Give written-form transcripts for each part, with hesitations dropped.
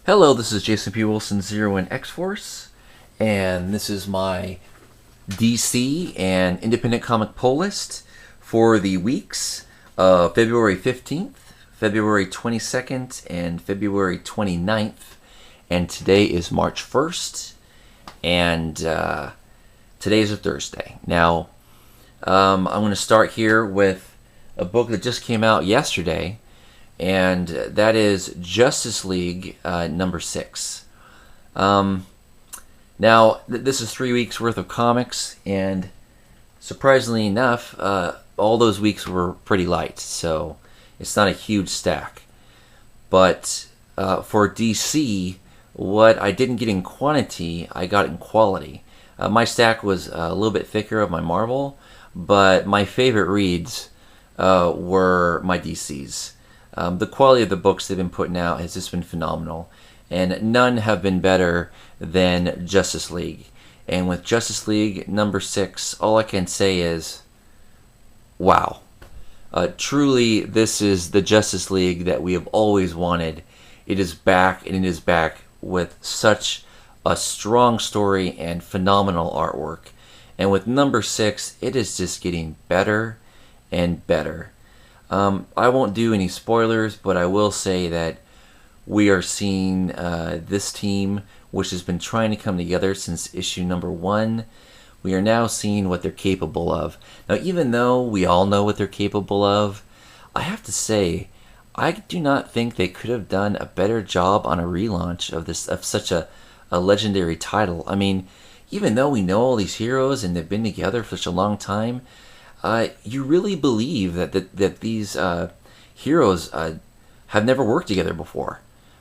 Hello, this is Jason P. Wilson, Zero in X-Force, and this is my DC and independent comic poll list for the weeks of February 15th, February 22nd, and February 29th. And today is March 1st, and today is a Thursday. Now, I'm going to start here with a book that just came out yesterday, and that is Justice League number 6. Now, this is 3 weeks worth of comics, and surprisingly enough, all those weeks were pretty light, so it's not a huge stack. But for DC, what I didn't get in quantity, I got in quality. My stack was a little bit thicker of my Marvel, but my favorite reads were my DCs. The quality of the books they've been putting out has just been phenomenal, and none have been better than Justice League. And with Justice League number 6, all I can say is, wow. Truly, this is the Justice League that we have always wanted. It is back, and it is back with such a strong story and phenomenal artwork. And with number 6, it is just getting better and better. I won't do any spoilers, but I will say that we are seeing this team, which has been trying to come together since issue number 1. We are now seeing what they're capable of. Now, even though we all know what they're capable of, I have to say, I do not think they could have done a better job on a relaunch of such a legendary title. I mean, even though we know all these heroes and they've been together for such a long time, you really believe that these heroes have never worked together before.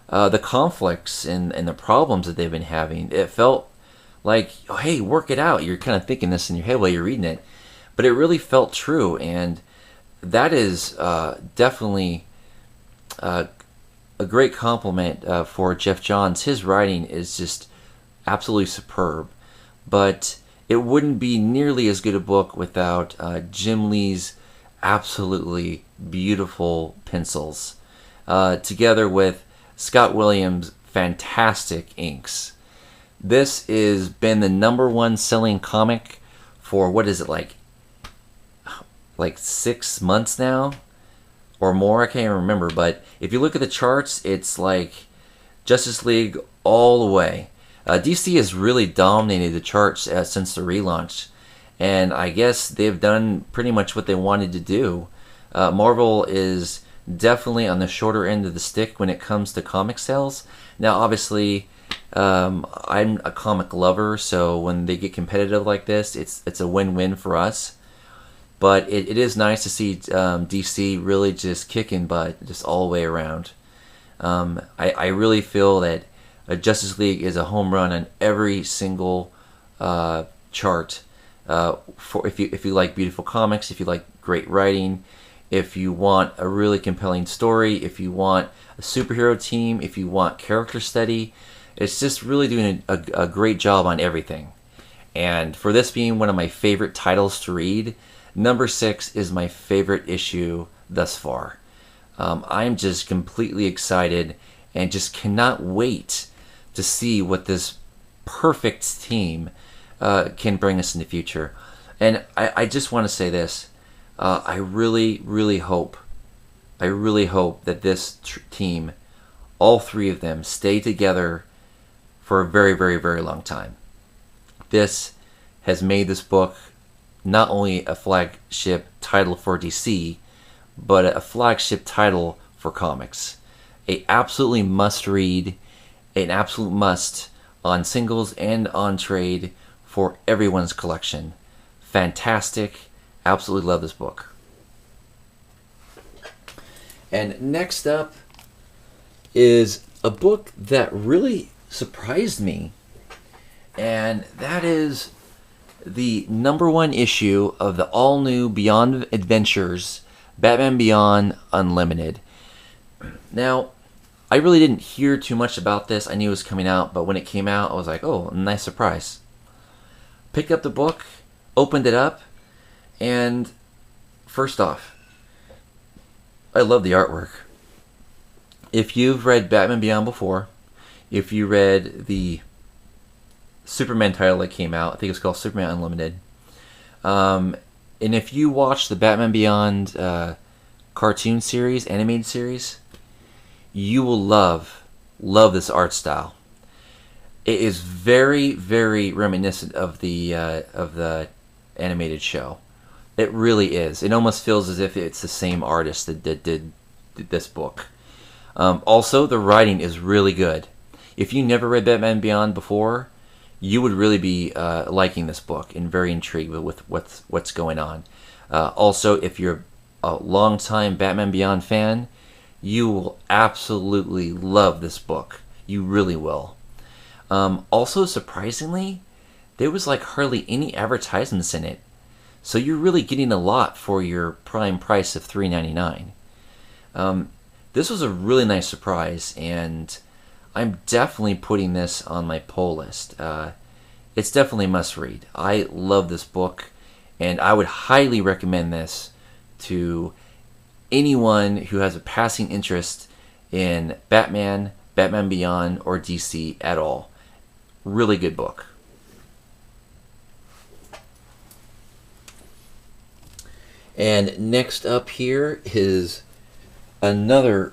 The conflicts and the problems that they've been having, it felt like, oh, hey, work it out. You're kind of thinking this in your head while you're reading it. But it really felt true, and that is definitely a great compliment for Jeff Johns. His writing is just absolutely superb. But it wouldn't be nearly as good a book without Jim Lee's absolutely beautiful pencils, together with Scott Williams' fantastic inks. This has been the number 1 selling comic for, what is it, like 6 months now? Or more, I can't even remember. But if you look at the charts, it's like Justice League all the way. DC has really dominated the charts since the relaunch, and I guess they've done pretty much what they wanted to do. Marvel is definitely on the shorter end of the stick when it comes to comic sales. Now, obviously, I'm a comic lover, so when they get competitive like this, it's a win-win for us. But it is nice to see DC really just kicking butt just all the way around. I really feel that Justice League is a home run on every single chart. For if you like beautiful comics, if you like great writing, if you want a really compelling story, if you want a superhero team, if you want character study, it's just really doing a great job on everything. And for this being one of my favorite titles to read, number 6 is my favorite issue thus far. I'm just completely excited and just cannot wait to see what this perfect team can bring us in the future. And I just want to say this. I really, really hope that this team, all 3 of them, stay together for a very, very, very long time. This has made this book not only a flagship title for DC, but a flagship title for comics. A absolutely must-read, an absolute must on singles and on trade for everyone's collection. Fantastic. Absolutely love this book. And next up is a book that really surprised me, and that is the number 1 issue of the all-new Beyond Adventures, Batman Beyond Unlimited. Now, I really didn't hear too much about this. I knew it was coming out, but when it came out, I was like, oh, nice surprise. Picked up the book, opened it up, and first off, I love the artwork. If you've read Batman Beyond before, If you read the Superman title that came out, I think it's called Superman Unlimited. And if you watch the Batman Beyond cartoon series, animated series, you will love this art style. It is very, very reminiscent of the animated show. It really is. It almost feels as if it's the same artist that did this book. Also, the writing is really good. If you never read Batman Beyond before, you would really be liking this book and very intrigued with what's going on. Also, if you're a longtime Batman Beyond fan, you will absolutely love this book. You really will. Also, surprisingly, there was like hardly any advertisements in it. So you're really getting a lot for your prime price of $3.99. This was a really nice surprise, and I'm definitely putting this on my pull list. It's definitely a must read. I love this book, and I would highly recommend this to anyone who has a passing interest in Batman, Batman Beyond, or DC at all. Really good book. And next up here is another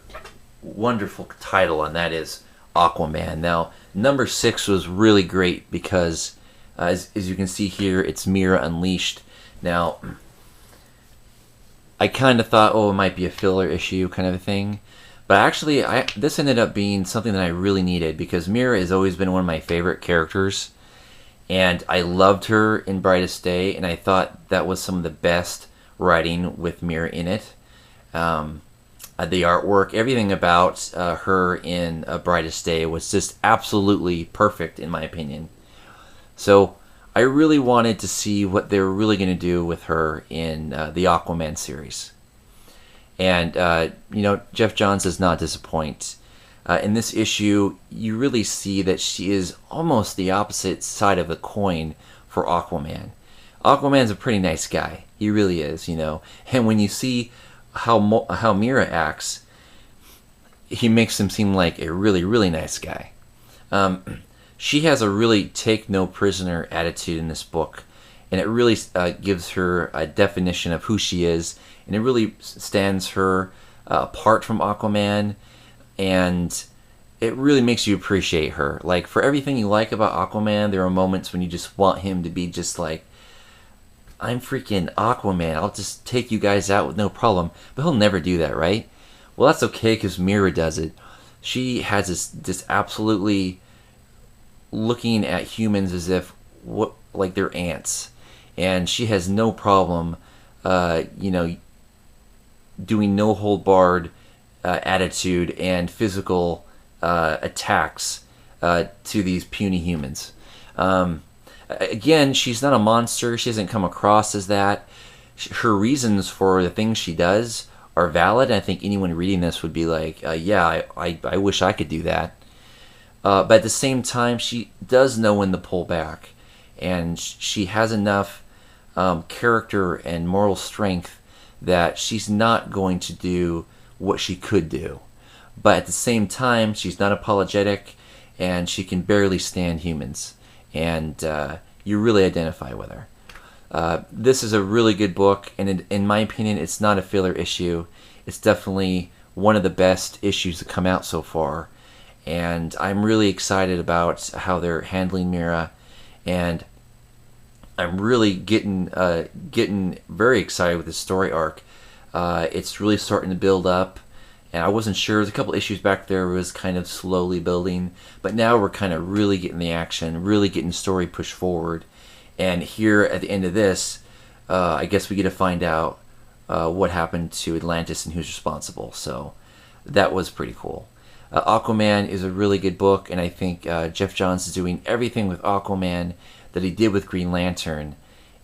wonderful title, and that is Aquaman. Now, number 6 was really great because, as you can see here, it's Mira Unleashed. Now, I kind of thought, oh, it might be a filler issue kind of a thing. But actually, this ended up being something that I really needed because Mira has always been one of my favorite characters. And I loved her in Brightest Day, and I thought that was some of the best writing with Mira in it. The artwork, everything about her in Brightest Day was just absolutely perfect in my opinion. So I really wanted to see what they were really going to do with her in the Aquaman series. And, Jeff Johns does not disappoint. In this issue, you really see that she is almost the opposite side of the coin for Aquaman. Aquaman's a pretty nice guy. He really is, And when you see how Mira acts, he makes him seem like a really, really nice guy. She has a really take-no-prisoner attitude in this book, and it really gives her a definition of who she is, and it really stands her apart from Aquaman, and it really makes you appreciate her. Like, for everything you like about Aquaman, there are moments when you just want him to be just like, I'm freaking Aquaman, I'll just take you guys out with no problem. But he'll never do that, right? Well, that's okay because Mira does it. She has this absolutely looking at humans as if like they're ants, and she has no problem, doing no hold barred attitude and physical attacks to these puny humans. Again, she's not a monster. She doesn't come across as that. Her reasons for the things she does are valid. I think anyone reading this would be like, yeah, I wish I could do that. But at the same time, she does know when to pull back. And she has enough character and moral strength that she's not going to do what she could do. But at the same time, she's not apologetic, and she can barely stand humans. And you really identify with her. This is a really good book, and in my opinion, it's not a filler issue. It's definitely one of the best issues to come out so far, and I'm really excited about how they're handling Mira, and I'm really getting very excited with the story arc. It's really starting to build up. And I wasn't sure. There's a couple issues back there was kind of slowly building. But now we're kind of really getting the action, really getting story pushed forward. And here at the end of this, I guess we get to find out what happened to Atlantis and who's responsible. So that was pretty cool. Aquaman is a really good book. And I think Jeff Johns is doing everything with Aquaman that he did with Green Lantern.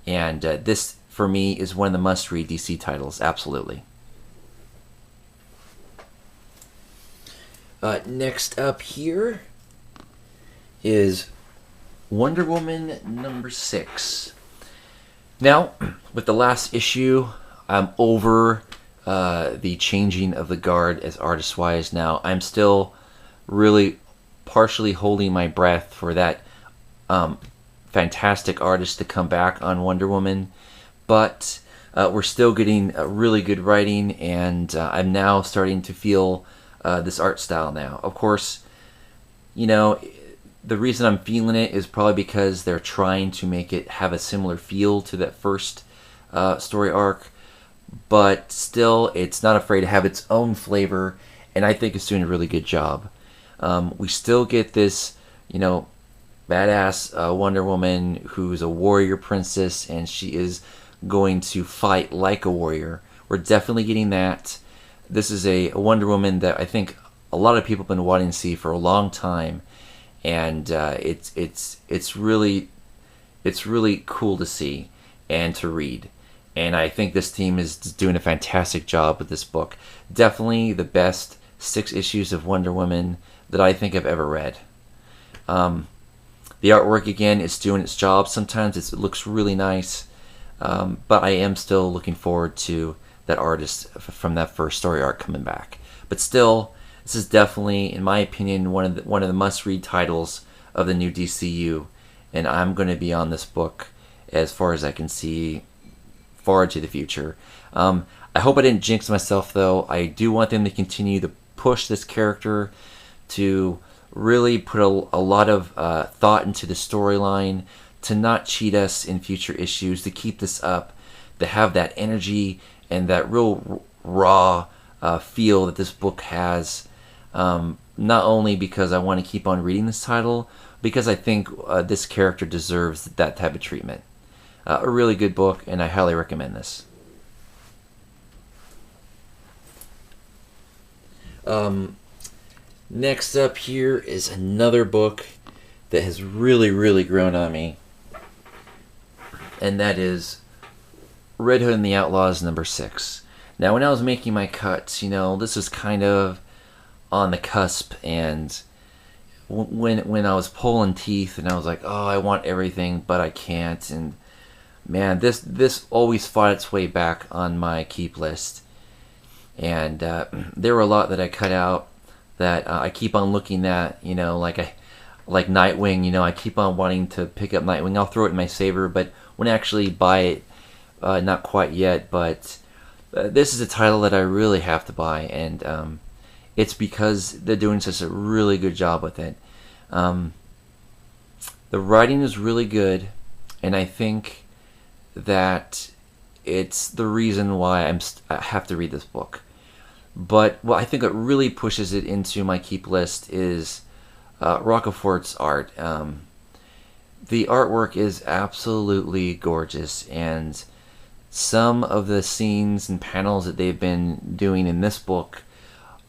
And this, for me, is one of the must-read DC titles. Absolutely. Next up here is Wonder Woman number 6. Now, with the last issue, I'm over the changing of the guard as artist-wise now. I'm still really partially holding my breath for that fantastic artist to come back on Wonder Woman, but we're still getting really good writing, and I'm now starting to feel this art style now. Of course, you know, the reason I'm feeling it is probably because they're trying to make it have a similar feel to that first story arc, but still, it's not afraid to have its own flavor, and I think it's doing a really good job. We still get this, badass Wonder Woman who's a warrior princess, and she is going to fight like a warrior. We're definitely getting that. This is a Wonder Woman that I think a lot of people have been wanting to see for a long time, and it's really cool to see and to read. And I think this team is doing a fantastic job with this book. Definitely the best 6 issues of Wonder Woman that I think I've ever read. The artwork, again, is doing its job. Sometimes it looks really nice, but I am still looking forward to that artist from that first story arc coming back. But still, this is definitely, in my opinion, one of the must-read titles of the new DCU, and I'm going to be on this book as far as I can see forward to the future. I hope I didn't jinx myself, though. I do want them to continue to push this character, to really put a lot of thought into the storyline, to not cheat us in future issues, to keep this up, to have that energy and that real raw feel that this book has. Not only because I want to keep on reading this title, because I think this character deserves that type of treatment. A really good book, and I highly recommend this. Next up here is another book that has really grown on me, and that is Red Hood and the Outlaws #6. Now, when I was making my cuts, this was kind of on the cusp, and when I was pulling teeth and I was like, oh, I want everything, but I can't, and man, this always fought its way back on my keep list, and there were a lot that I cut out that I keep on looking at, like Nightwing. I keep on wanting to pick up Nightwing. I'll throw it in my saver, but when I actually buy it, not quite yet. But this is a title that I really have to buy, and it's because they're doing such a really good job with it. The writing is really good, and I think that it's the reason why I have to read this book. But what I think it really pushes it into my keep list is Rocafort's art. The artwork is absolutely gorgeous, and some of the scenes and panels that they've been doing in this book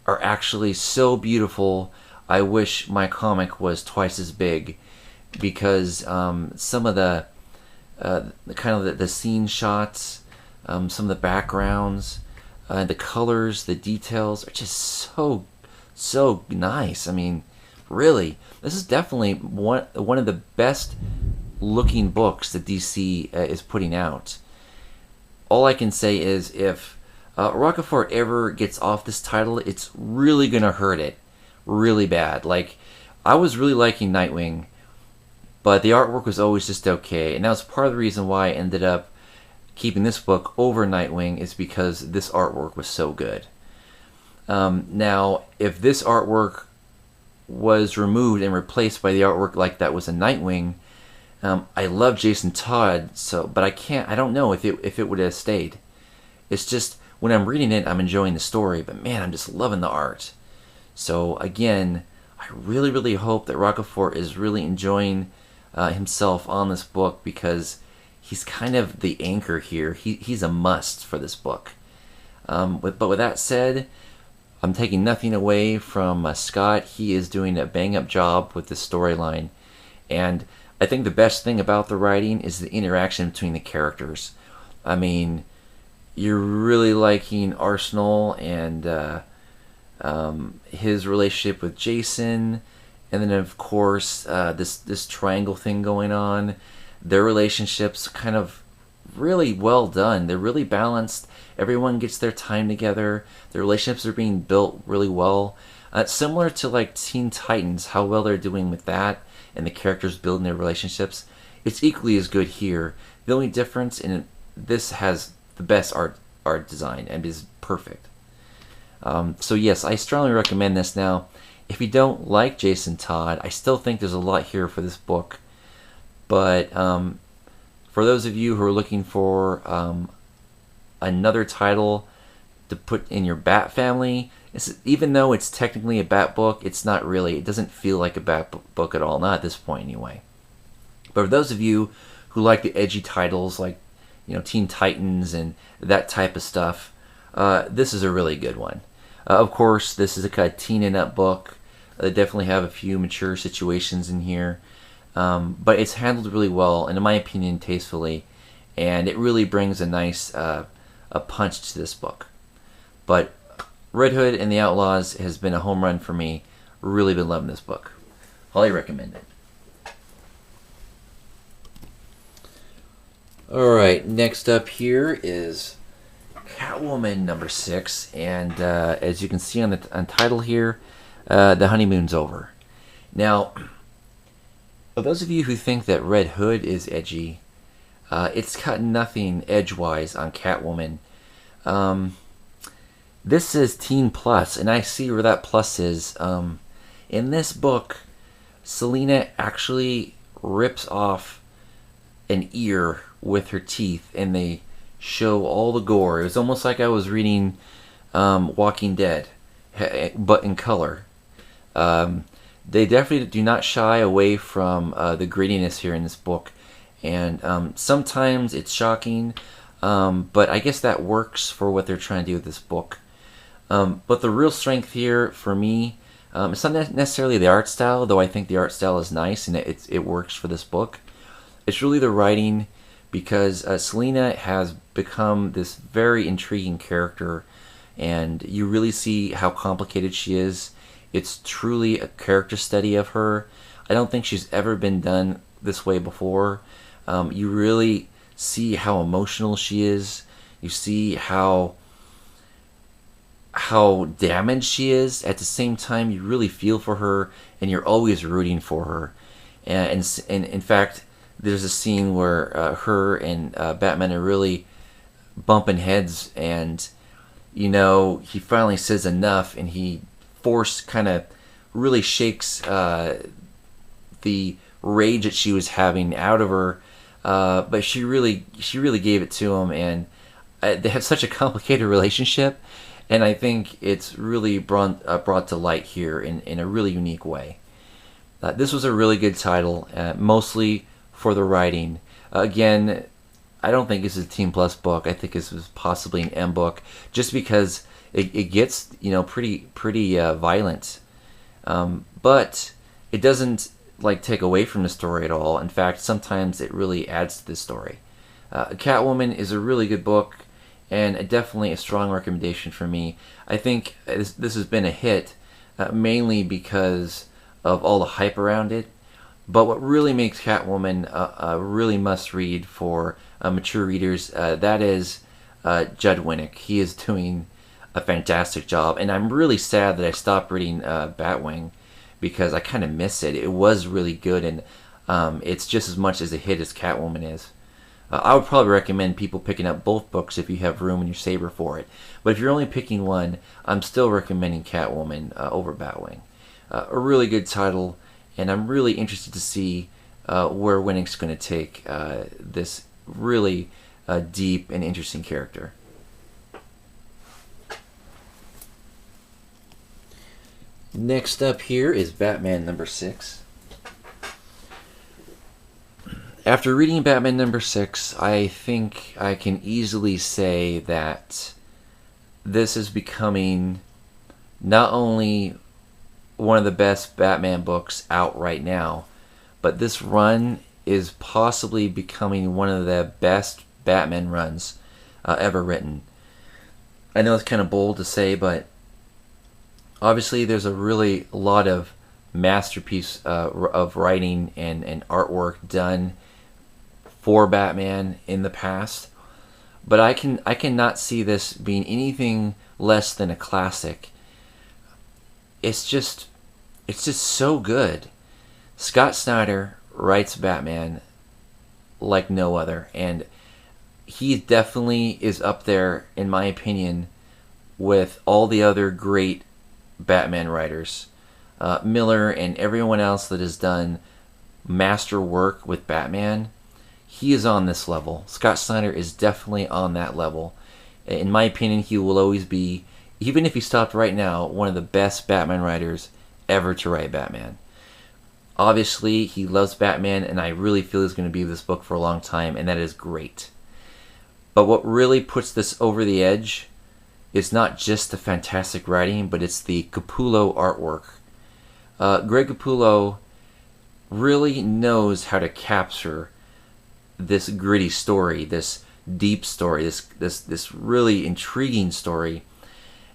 are actually so beautiful. I wish my comic was twice as big, because some of the scene shots, some of the backgrounds, the colors, the details are just so nice. I mean, really, this is definitely one of the best looking books that DC is putting out. All I can say is, if Rocafort ever gets off this title, it's really gonna hurt it really bad. Like, I was really liking Nightwing, but the artwork was always just okay, and that was part of the reason why I ended up keeping this book over Nightwing, is because this artwork was so good. Now, if this artwork was removed and replaced by the artwork like that was in Nightwing, I love Jason Todd, but I don't know if it would have stayed. It's just, when I'm reading it, I'm enjoying the story, but man, I'm just loving the art. So again, I really hope that Rocafort is really enjoying himself on this book, because he's kind of the anchor here. He's a must for this book. But with that said, I'm taking nothing away from Scott. He is doing a bang-up job with this storyline, and I think the best thing about the writing is the interaction between the characters. I mean, you're really liking Arsenal and his relationship with Jason, and then of course this triangle thing going on. Their relationships kind of really well done. They're really balanced. Everyone gets their time together. Their relationships are being built really well. Similar to like Teen Titans, how well they're doing with that and the characters building their relationships, it's equally as good here. The only difference in this has the best art design and is perfect. So yes, I strongly recommend this. Now, if you don't like Jason Todd, I still think there's a lot here for this book. But for those of you who are looking for another title to put in your Bat family, even though it's technically a Bat book, it's not really. It doesn't feel like a Bat book at all, not at this point anyway. But for those of you who like the edgy titles like, you know, Teen Titans and that type of stuff, this is a really good one. Of course, this is a kind of teen and up book. They definitely have a few mature situations in here, but it's handled really well, and in my opinion, tastefully, and it really brings a nice a punch to this book. But Red Hood and the Outlaws has been a home run for me. Really been loving this book. Highly recommend it. Alright, next up here is Catwoman number 6, and as you can see on the title here, the honeymoon's over. Now, for those of you who think that Red Hood is edgy, it's got nothing edgewise on Catwoman. This is Teen Plus, and I see where that plus is. In this book, Selina actually rips off an ear with her teeth, and they show all the gore. It was almost like I was reading Walking Dead, but in color. They definitely do not shy away from the grittiness here in this book, and sometimes it's shocking, but I guess that works for what they're trying to do with this book. But the real strength here for me, it's not necessarily the art style, though I think the art style is nice and it works for this book. It's really the writing, because Selina has become this very intriguing character, and you really see how complicated she is. It's truly a character study of her. I don't think she's ever been done this way before. You really see how emotional she is. You see how damaged she is. At the same time, you really feel for her, and you're always rooting for her. And in fact, there's a scene where her and Batman are really bumping heads, and you know, he finally says enough, and he kind of really shakes the rage that she was having out of her, but she really gave it to him, and they have such a complicated relationship, and I think it's really brought to light here in a really unique way. This was a really good title, mostly for the writing. Again, I don't think this is a Teen Plus book. I think this was possibly an M book, just because it gets, you know, pretty violent, but it doesn't like take away from the story at all. In fact, sometimes it really adds to the story. Catwoman is a really good book, and definitely a strong recommendation for me. I think this has been a hit, mainly because of all the hype around it. But what really makes Catwoman a really must-read for mature readers, that is Judd Winnick. He is doing a fantastic job, and I'm really sad that I stopped reading Batwing, because I kind of miss it. It was really good, and it's just as much as a hit as Catwoman is. I would probably recommend people picking up both books if you have room in your saber for it. But if you're only picking one, I'm still recommending Catwoman over Batwing. A really good title, and I'm really interested to see where Winnick's going to take this really deep and interesting character. Next up here is Batman number 6. After reading Batman number 6, I think I can easily say that this is becoming not only one of the best Batman books out right now, but this run is possibly becoming one of the best Batman runs ever written. I know it's kind of bold to say, but obviously there's a lot of masterpiece of writing and artwork done for Batman in the past, but I cannot see this being anything less than a classic. it's just so good. Scott Snyder writes Batman like no other, and he definitely is up there, in my opinion, with all the other great Batman writers. Miller and everyone else that has done master work with Batman, he is on this level. Scott Snyder is definitely on that level. In my opinion, he will always be, even if he stopped right now, one of the best Batman writers ever to write Batman. Obviously, he loves Batman, and I really feel he's going to be with this book for a long time, and that is great. But what really puts this over the edge is not just the fantastic writing, but it's the Capullo artwork. Greg Capullo really knows how to capture this gritty story, this deep story, this really intriguing story.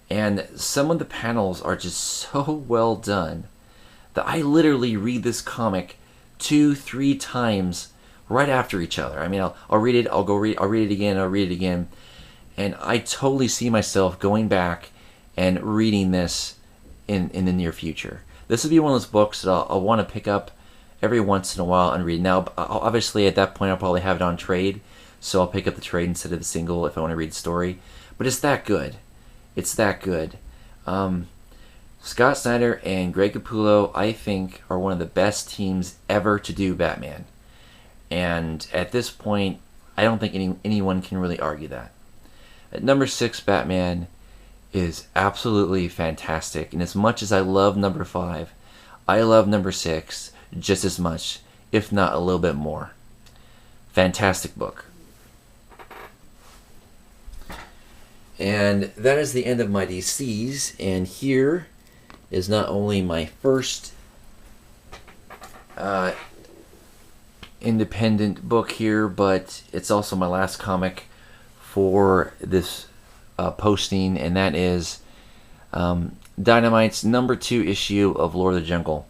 And some of the panels are just so well done that I literally read this comic 2-3 times right after each other. I mean, I'll read it, I'll read it again, I'll read it again. And I totally see myself going back and reading this in the near future. This would be one of those books that I'll want to pick up every once in a while and read. Now, obviously, at that point, I'll probably have it on trade, so I'll pick up the trade instead of the single if I want to read the story. But it's that good. It's that good. Scott Snyder and Greg Capullo, I think, are one of the best teams ever to do Batman. And at this point, I don't think anyone can really argue that. At number 6, Batman is absolutely fantastic. And as much as I love number 5, I love number 6 just as much, if not a little bit more. Fantastic book. And that is the end of my DCs. And here is not only my first independent book here, but it's also my last comic for this posting, and that is Dynamite's number 2 issue of Lord of the Jungle.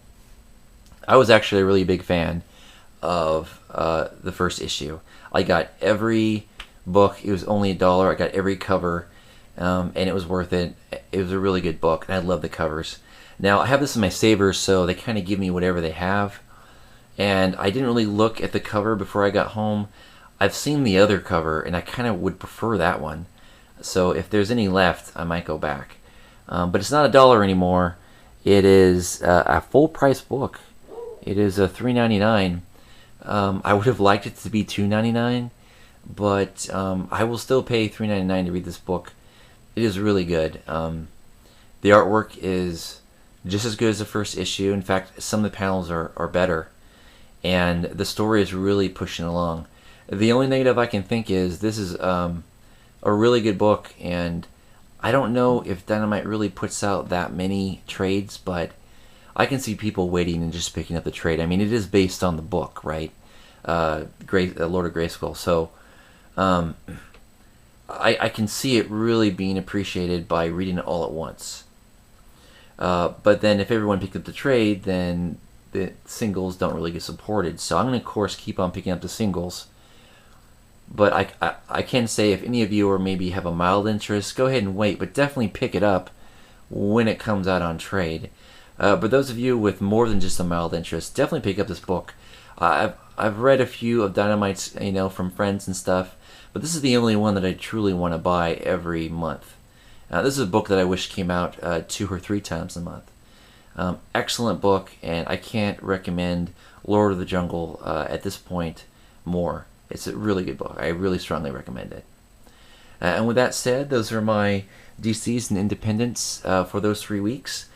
I was actually a really big fan of the first issue. I got every book. It was only $1. I got every cover, and it was worth it. It was a really good book, and I love the covers. Now, I have this in my savers, so they kind of give me whatever they have. And I didn't really look at the cover before I got home. I've seen the other cover, and I kind of would prefer that one. So if there's any left, I might go back. But it's not $1 anymore. It is a full-price book. It is $3.99. I would have liked it to be $2.99, but I will still pay $3.99 to read this book. It is really good. The artwork is just as good as the first issue. In fact, some of the panels are better. And the story is really pushing along. The only negative I can think is this is a really good book, and I don't know if Dynamite really puts out that many trades, but I can see people waiting and just picking up the trade. I mean, it is based on the book, right? Lord of Grayskull. So I can see it really being appreciated by reading it all at once. But then if everyone picked up the trade, then the singles don't really get supported. So I'm going to, of course, keep on picking up the singles. But I can say if any of you or maybe have a mild interest, go ahead and wait, but definitely pick it up when it comes out on trade. But those of you with more than just a mild interest, definitely pick up this book. I've read a few of Dynamite's, from friends and stuff, but this is the only one that I truly want to buy every month. This is a book that I wish came out 2 or 3 times a month. Excellent book, and I can't recommend Lord of the Jungle at this point more. It's a really good book. I really strongly recommend it. And with that said, those are my DCs and independents for those 3 weeks.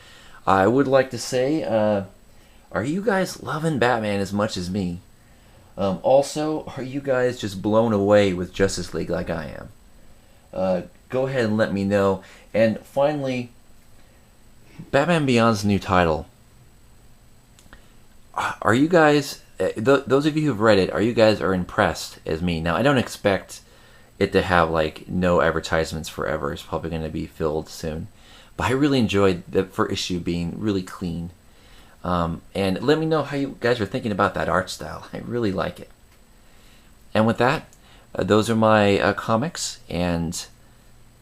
I would like to say, are you guys loving Batman as much as me? Also, are you guys just blown away with Justice League like I am? Go ahead and let me know. And finally, Batman Beyond's new title. Are you guys, those of you who've read it, are you guys impressed as me? Now, I don't expect it to have no advertisements forever. It's probably going to be filled soon. But I really enjoyed the first issue being really clean. And let me know how you guys are thinking about that art style. I really like it. And with that, those are my comics. And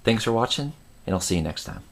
thanks for watching, and I'll see you next time.